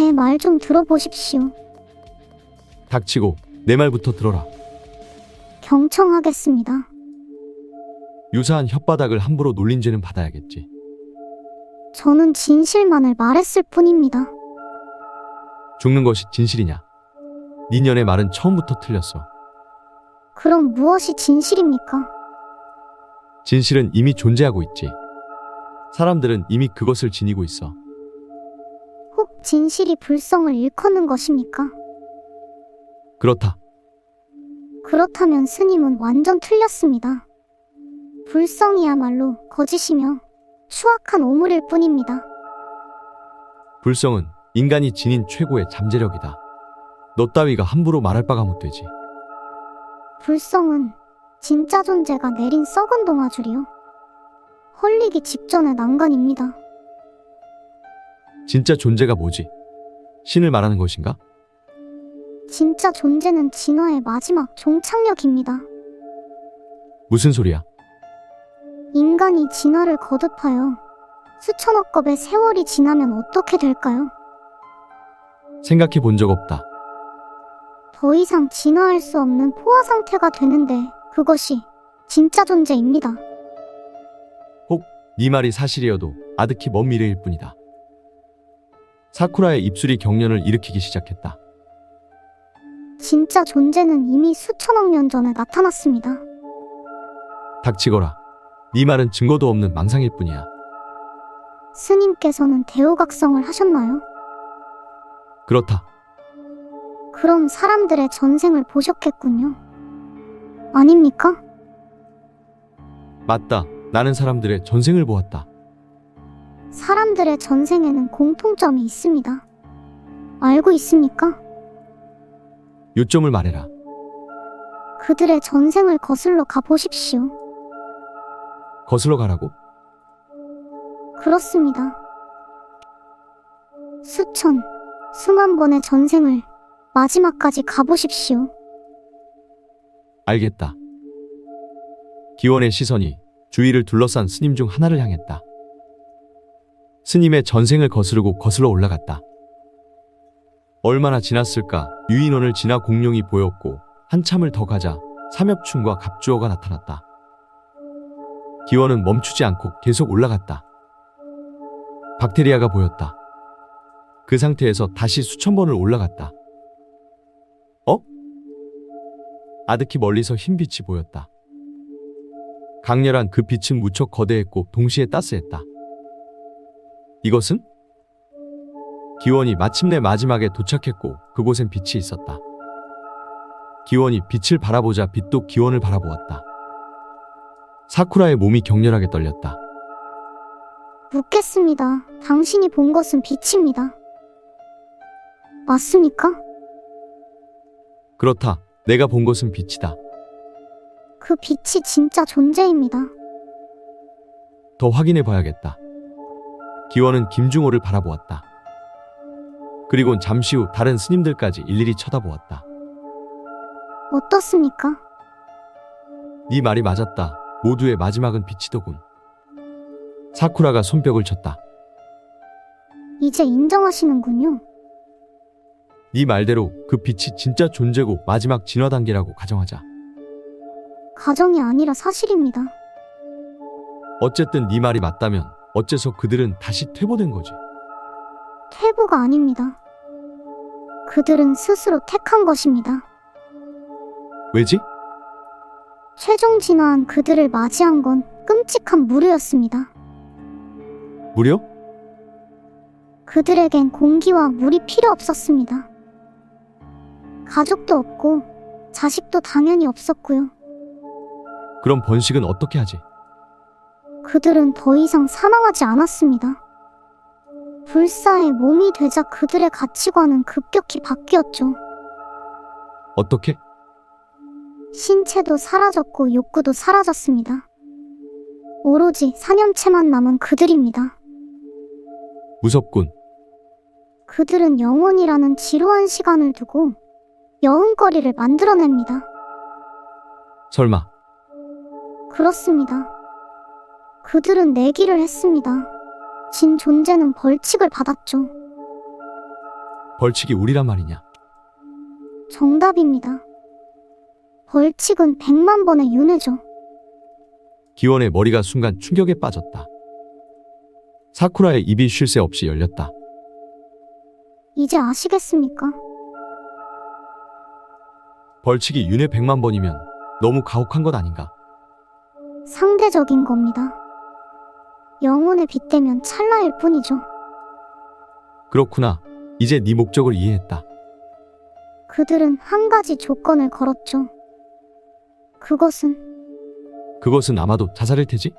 제 말 좀 들어보십시오. 닥치고 내 말부터 들어라. 경청하겠습니다. 유사한 혓바닥을 함부로 놀린 죄는 받아야겠지. 저는 진실만을 말했을 뿐입니다. 죽는 것이 진실이냐? 네 년의 말은 처음부터 틀렸어. 그럼 무엇이 진실입니까? 진실은 이미 존재하고 있지. 사람들은 이미 그것을 지니고 있어. 혹 진실이 불성을 일컫는 것입니까? 그렇다. 그렇다면 스님은 완전 틀렸습니다. 불성이야말로 거짓이며 추악한 오물일 뿐입니다. 불성은 인간이 지닌 최고의 잠재력이다. 너 따위가 함부로 말할 바가 못 되지. 불성은 진짜 존재가 내린 썩은 동아줄이요. 헐리기 직전의 난간입니다. 진짜 존재가 뭐지? 신을 말하는 것인가? 진짜 존재는 진화의 마지막 종착역입니다. 무슨 소리야? 인간이 진화를 거듭하여 수천억 겁의 세월이 지나면 어떻게 될까요? 생각해 본 적 없다. 더 이상 진화할 수 없는 포화 상태가 되는데 그것이 진짜 존재입니다. 혹 네 말이 사실이어도 아득히 먼 미래일 뿐이다. 사쿠라의 입술이 경련을 일으키기 시작했다. 진짜 존재는 이미 수천억 년 전에 나타났습니다. 닥치거라. 네 말은 증거도 없는 망상일 뿐이야. 스님께서는 대우각성을 하셨나요? 그렇다. 그럼 사람들의 전생을 보셨겠군요. 아닙니까? 맞다. 나는 사람들의 전생을 보았다. 사람들의 전생에는 공통점이 있습니다. 알고 있습니까? 요점을 말해라. 그들의 전생을 거슬러 가보십시오. 거슬러 가라고? 그렇습니다. 수천, 수만 번의 전생을 마지막까지 가보십시오. 알겠다. 기원의 시선이 주위를 둘러싼 스님 중 하나를 향했다. 스님의 전생을 거스르고 거슬러 올라갔다. 얼마나 지났을까? 유인원을 지나 공룡이 보였고 한참을 더 가자 삼엽충과 갑주어가 나타났다. 기원은 멈추지 않고 계속 올라갔다. 박테리아가 보였다. 그 상태에서 다시 수천 번을 올라갔다. 아득히 멀리서 흰 빛이 보였다. 강렬한 그 빛은 무척 거대했고 동시에 따스했다. 이것은? 기원이 마침내 마지막에 도착했고 그곳엔 빛이 있었다. 기원이 빛을 바라보자 빛도 기원을 바라보았다. 사쿠라의 몸이 격렬하게 떨렸다. 묻겠습니다. 당신이 본 것은 빛입니다. 맞습니까? 그렇다. 내가 본 것은 빛이다. 그 빛이 진짜 존재입니다. 더 확인해 봐야겠다. 기원은 김중호를 바라보았다. 그리곤 잠시 후 다른 스님들까지 일일이 쳐다보았다. 어떻습니까? 네 말이 맞았다. 모두의 마지막은 빛이더군. 사쿠라가 손뼉을 쳤다. 이제 인정하시는군요. 네 말대로 그 빛이 진짜 존재고 마지막 진화 단계라고 가정하자. 가정이 아니라 사실입니다. 어쨌든 네 말이 맞다면 어째서 그들은 다시 퇴보된 거지? 퇴보가 아닙니다. 그들은 스스로 택한 것입니다. 왜지? 최종 진화한 그들을 맞이한 건 끔찍한 무료였습니다. 무려? 그들에겐 공기와 물이 필요 없었습니다. 가족도 없고 자식도 당연히 없었고요. 그럼 번식은 어떻게 하지? 그들은 더 이상 사망하지 않았습니다. 불사의 몸이 되자 그들의 가치관은 급격히 바뀌었죠. 어떻게? 신체도 사라졌고 욕구도 사라졌습니다. 오로지 사념체만 남은 그들입니다. 무섭군. 그들은 영혼이라는 지루한 시간을 두고 여운거리를 만들어냅니다. 설마 그렇습니다. 그들은 내기를 했습니다. 진 존재는 벌칙을 받았죠. 벌칙이 우리란 말이냐? 정답입니다. 벌칙은 100만 번의 윤회죠. 기원의 머리가 순간 충격에 빠졌다. 사쿠라의 입이 쉴 새 없이 열렸다. 이제 아시겠습니까? 벌칙이 윤회 100만 번이면 너무 가혹한 것 아닌가? 상대적인 겁니다. 영혼에 빗대면 찰나일 뿐이죠. 그렇구나. 이제 네 목적을 이해했다. 그들은 한 가지 조건을 걸었죠. 그것은 아마도 자살일 테지?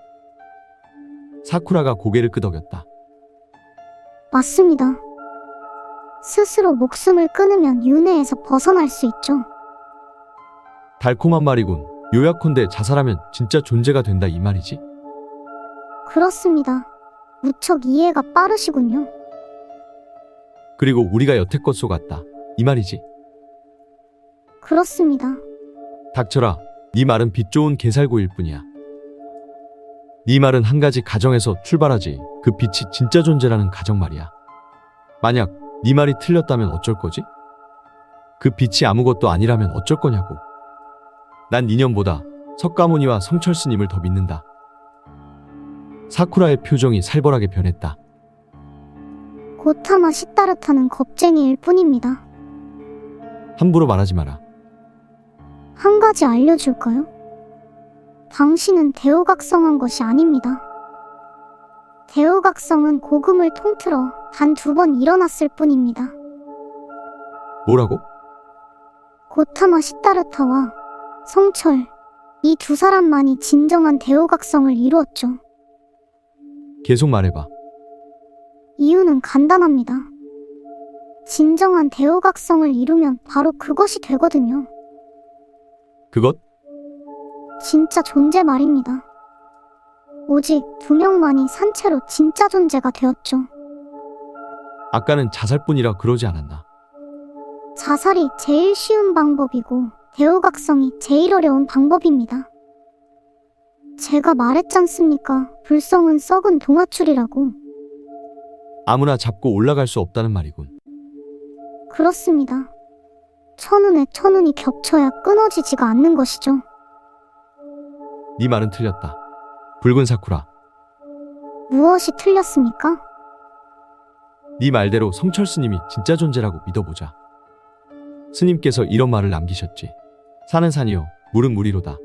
사쿠라가 고개를 끄덕였다. 맞습니다. 스스로 목숨을 끊으면 윤회에서 벗어날 수 있죠. 달콤한 말이군. 요약컨대 자살하면 진짜 존재가 된다 이 말이지? 그렇습니다. 무척 이해가 빠르시군요. 그리고 우리가 여태껏 속았다 이 말이지? 그렇습니다. 닥쳐라. 네 말은 빛 좋은 개살구일 뿐이야. 네 말은 한 가지 가정에서 출발하지. 그 빛이 진짜 존재라는 가정 말이야. 만약 네 말이 틀렸다면 어쩔 거지? 그 빛이 아무것도 아니라면 어쩔 거냐고. 난 이년보다 석가모니와 성철스님을 더 믿는다. 사쿠라의 표정이 살벌하게 변했다. 고타마 시타르타는 겁쟁이일 뿐입니다. 함부로 말하지 마라. 한 가지 알려줄까요? 당신은 대우각성한 것이 아닙니다. 대우각성은 고금을 통틀어 단 2번 일어났을 뿐입니다. 뭐라고? 고타마 시타르타와 성철, 이 두 사람만이 진정한 대우각성을 이루었죠. 계속 말해봐. 이유는 간단합니다. 진정한 대우각성을 이루면 바로 그것이 되거든요. 그것? 진짜 존재 말입니다. 오직 2명만이 산채로 진짜 존재가 되었죠. 아까는 자살뿐이라 그러지 않았나? 자살이 제일 쉬운 방법이고 대우각성이 제일 어려운 방법입니다. 제가 말했잖습니까? 불성은 썩은 동아줄이라고. 아무나 잡고 올라갈 수 없다는 말이군. 그렇습니다. 천운에 천운이 겹쳐야 끊어지지가 않는 것이죠. 네 말은 틀렸다. 붉은 사쿠라. 무엇이 틀렸습니까? 네 말대로 성철 스님이 진짜 존재라고 믿어보자. 스님께서 이런 말을 남기셨지. 산은 산이요, 물은 물이로다.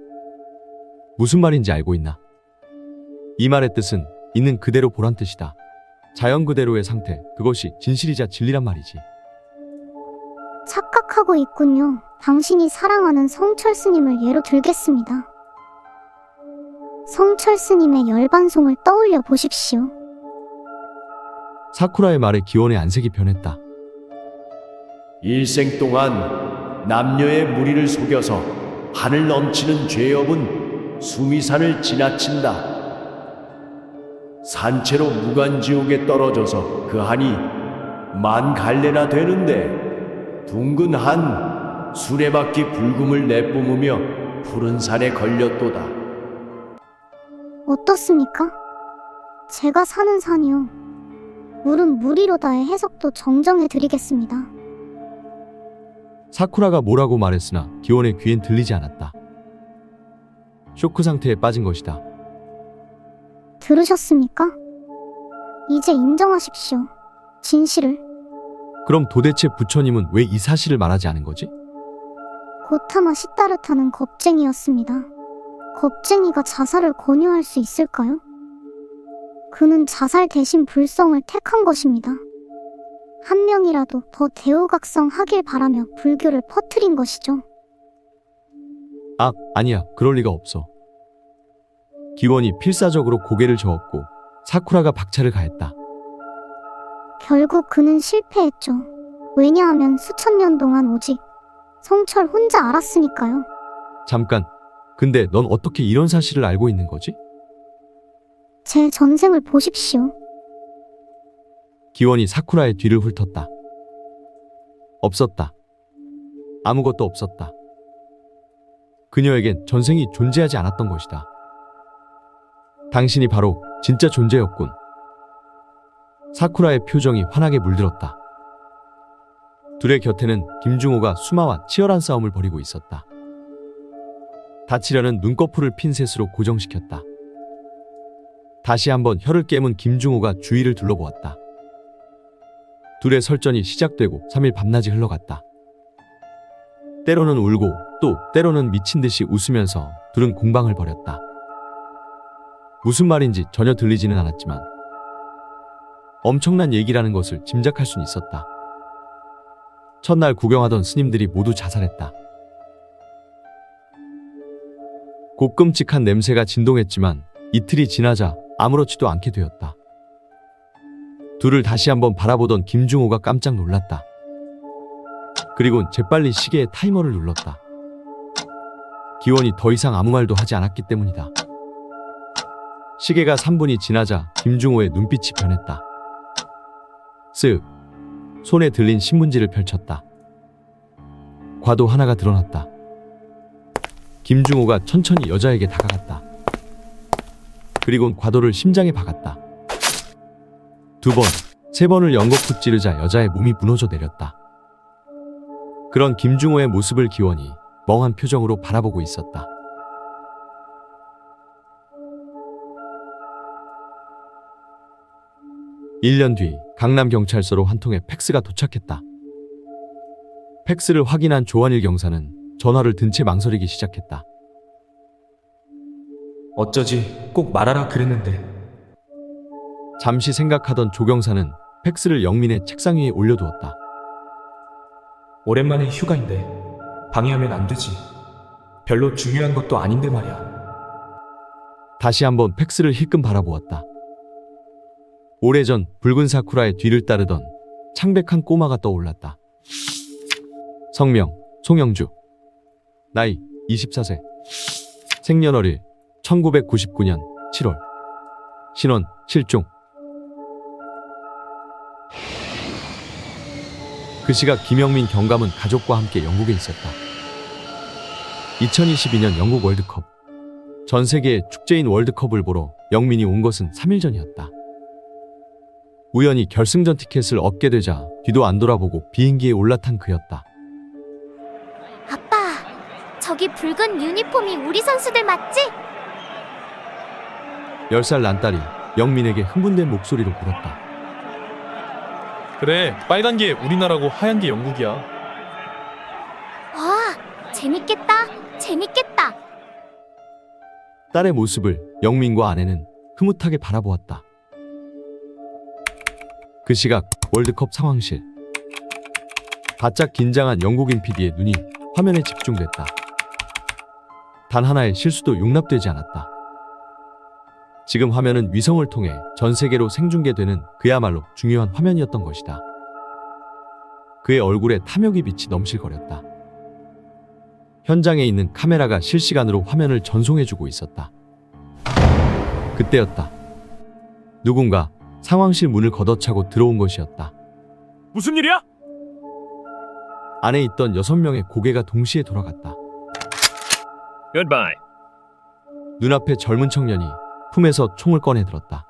무슨 말인지 알고 있나? 이 말의 뜻은 있는 그대로 보란 뜻이다. 자연 그대로의 상태, 그것이 진실이자 진리란 말이지. 착각하고 있군요. 당신이 사랑하는 성철 스님을 예로 들겠습니다. 성철 스님의 열반송을 떠올려 보십시오. 사쿠라의 말에 기원의 안색이 변했다. 일생 동안 남녀의 무리를 속여서 하늘 넘치는 죄업은 수미산을 지나친다. 산채로 무간지옥에 떨어져서 그 한이 만 갈래나 되는데 둥근 한 수레바퀴 불금을 내뿜으며 푸른 산에 걸렸도다. 어떻습니까? 제가 사는 산이요. 물은 물이로다의 해석도 정정해 드리겠습니다. 사쿠라가 뭐라고 말했으나 기원의 귀엔 들리지 않았다. 쇼크 상태에 빠진 것이다. 들으셨습니까? 이제 인정하십시오. 진실을. 그럼 도대체 부처님은 왜 이 사실을 말하지 않은 거지? 고타마 시타르타는 겁쟁이였습니다. 겁쟁이가 자살을 권유할 수 있을까요? 그는 자살 대신 불성을 택한 것입니다. 한 명이라도 더 대우각성 하길 바라며 불교를 퍼뜨린 것이죠. 아니야. 그럴 리가 없어. 기원이 필사적으로 고개를 저었고 사쿠라가 박차를 가했다. 결국 그는 실패했죠. 왜냐하면 수천 년 동안 오직 성철 혼자 알았으니까요. 잠깐. 근데 넌 어떻게 이런 사실을 알고 있는 거지? 제 전생을 보십시오. 기원이 사쿠라의 뒤를 훑었다. 없었다. 아무것도 없었다. 그녀에겐 전생이 존재하지 않았던 것이다. 당신이 바로 진짜 존재였군. 사쿠라의 표정이 환하게 물들었다. 둘의 곁에는 김중호가 수마와 치열한 싸움을 벌이고 있었다. 다치려는 눈꺼풀을 핀셋으로 고정시켰다. 다시 한번 혀를 깨문 김중호가 주위를 둘러보았다. 둘의 설전이 시작되고 3일 밤낮이 흘러갔다. 때로는 울고 또 때로는 미친 듯이 웃으면서 둘은 공방을 벌였다. 무슨 말인지 전혀 들리지는 않았지만 엄청난 얘기라는 것을 짐작할 수는 있었다. 첫날 구경하던 스님들이 모두 자살했다. 곱끔찍한 냄새가 진동했지만 이틀이 지나자 아무렇지도 않게 되었다. 둘을 다시 한번 바라보던 김중호가 깜짝 놀랐다. 그리곤 재빨리 시계의 타이머를 눌렀다. 기원이 더 이상 아무 말도 하지 않았기 때문이다. 시계가 3분이 지나자 김중호의 눈빛이 변했다. 쓱 손에 들린 신문지를 펼쳤다. 과도 하나가 드러났다. 김중호가 천천히 여자에게 다가갔다. 그리곤 과도를 심장에 박았다. 2번, 3번을 연거푸 찌르자 여자의 몸이 무너져 내렸다. 그런 김중호의 모습을 기원이 멍한 표정으로 바라보고 있었다. (1년) 뒤 강남경찰서로 한 통의 팩스가 도착했다. 팩스를 확인한 조한일 경사는 전화를 든 채 망설이기 시작했다. 어쩌지 꼭 말하라 그랬는데. 잠시 생각하던 조 경사는 팩스를 영민의 책상 위에 올려두었다. 오랜만에 휴가인데 방해하면 안 되지. 별로 중요한 것도 아닌데 말이야. 다시 한번 팩스를 힐끔 바라보았다. 오래전 붉은 사쿠라의 뒤를 따르던 창백한 꼬마가 떠올랐다. 성명 송영주, 나이 24세, 생년월일 1999년 7월, 신원 실종. 그 시각 김영민 경감은 가족과 함께 영국에 있었다. 2022년 영국 월드컵, 전 세계의 축제인 월드컵을 보러 영민이 온 것은 3일 전이었다. 우연히 결승전 티켓을 얻게 되자 뒤도 안 돌아보고 비행기에 올라탄 그였다. 아빠, 저기 붉은 유니폼이 우리 선수들 맞지? 10살 난 딸이 영민에게 흥분된 목소리로 물었다. 그래, 빨간 게 우리나라고 하얀 게 영국이야. 와, 재밌겠다. 재밌겠다. 딸의 모습을 영민과 아내는 흐뭇하게 바라보았다. 그 시각 월드컵 상황실. 바짝 긴장한 영국인 PD의 눈이 화면에 집중됐다. 단 하나의 실수도 용납되지 않았다. 지금 화면은 위성을 통해 전 세계로 생중계되는 그야말로 중요한 화면이었던 것이다. 그의 얼굴에 탐욕의 빛이 넘실거렸다. 현장에 있는 카메라가 실시간으로 화면을 전송해주고 있었다. 그때였다. 누군가 상황실 문을 걷어차고 들어온 것이었다. 무슨 일이야? 안에 있던 6명의 고개가 동시에 돌아갔다. Goodbye. 눈앞에 젊은 청년이 품에서 총을 꺼내 들었다.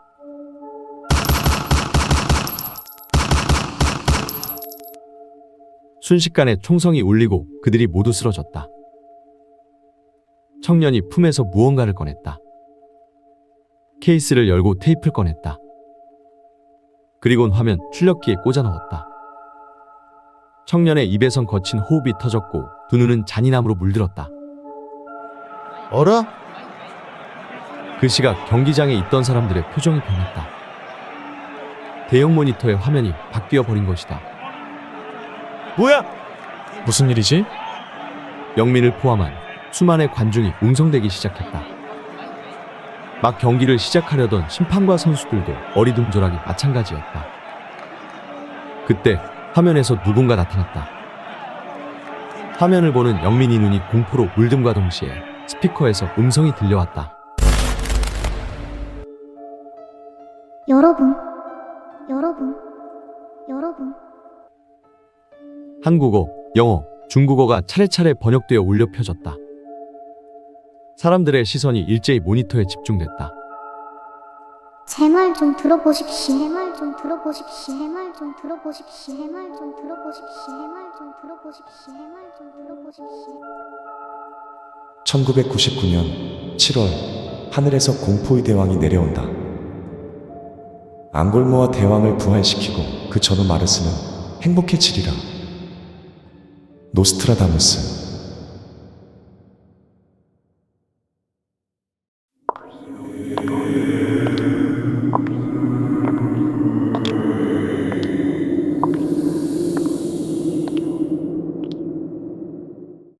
순식간에 총성이 울리고 그들이 모두 쓰러졌다. 청년이 품에서 무언가를 꺼냈다. 케이스를 열고 테이프를 꺼냈다. 그리곤 화면 출력기에 꽂아 넣었다. 청년의 입에선 거친 호흡이 터졌고 두 눈은 잔인함으로 물들었다. 어라? 그 시각 경기장에 있던 사람들의 표정이 변했다. 대형 모니터의 화면이 바뀌어 버린 것이다. 뭐야? 무슨 일이지? 영민을 포함한 수많은 관중이 웅성대기 시작했다. 막 경기를 시작하려던 심판과 선수들도 어리둥절하기 마찬가지였다. 그때 화면에서 누군가 나타났다. 화면을 보는 영민이 눈이 공포로 물듦과 동시에 스피커에서 음성이 들려왔다. 여러분. 한국어, 영어, 중국어가 차례차례 번역되어 울려 펴졌다. 사람들의 시선이 일제히 모니터에 집중됐다. 제 말 좀 들어보십시오. 제 말 좀 들어보십시오. 제 말 좀 들어보십시오. 제 말 좀 들어보십시오. 제 말 좀 들어보십시오. 제 말 좀 들어보십시오. 1999년 7월 하늘에서 공포의 대왕이 내려온다. 앙골모아 대왕을 부활시키고 그 전후 마르스는 행복해지리라. 노스트라다무스